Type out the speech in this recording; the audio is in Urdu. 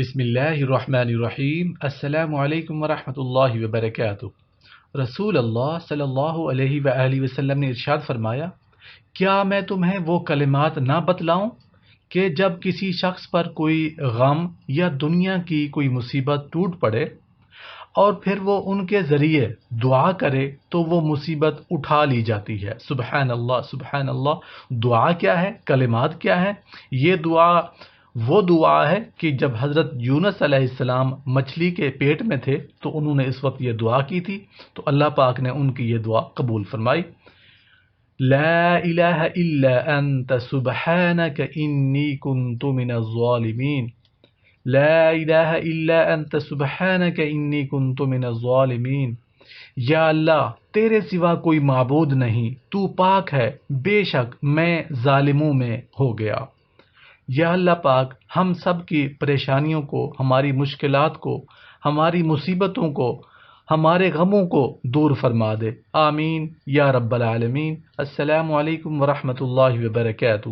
بسم اللہ الرحمن الرحیم۔ السلام علیکم ورحمۃ اللہ وبرکاتہ۔ رسول اللہ صلی اللہ علیہ وآلہ وسلم نے ارشاد فرمایا، کیا میں تمہیں وہ کلمات نہ بتلاؤں کہ جب کسی شخص پر کوئی غم یا دنیا کی کوئی مصیبت ٹوٹ پڑے اور پھر وہ ان کے ذریعے دعا کرے تو وہ مصیبت اٹھا لی جاتی ہے۔ سبحان اللہ، سبحان اللہ۔ دعا کیا ہے؟ کلمات کیا ہے؟ یہ دعا وہ دعا ہے کہ جب حضرت یونس علیہ السلام مچھلی کے پیٹ میں تھے تو انہوں نے اس وقت یہ دعا کی تھی، تو اللہ پاک نے ان کی یہ دعا قبول فرمائی۔ لا الہ الا انت سبحانک انی کنت من الظالمین۔ لا الہ الا انت سبحانک انی کنت من الظالمین۔ یا اللہ، تیرے سوا کوئی معبود نہیں، تو پاک ہے، بے شک میں ظالموں میں ہو گیا۔ یا اللہ پاک، ہم سب کی پریشانیوں کو، ہماری مشکلات کو، ہماری مصیبتوں کو، ہمارے غموں کو دور فرما دے۔ آمین یا رب العالمین۔ السلام علیکم ورحمۃ اللہ وبرکاتہ۔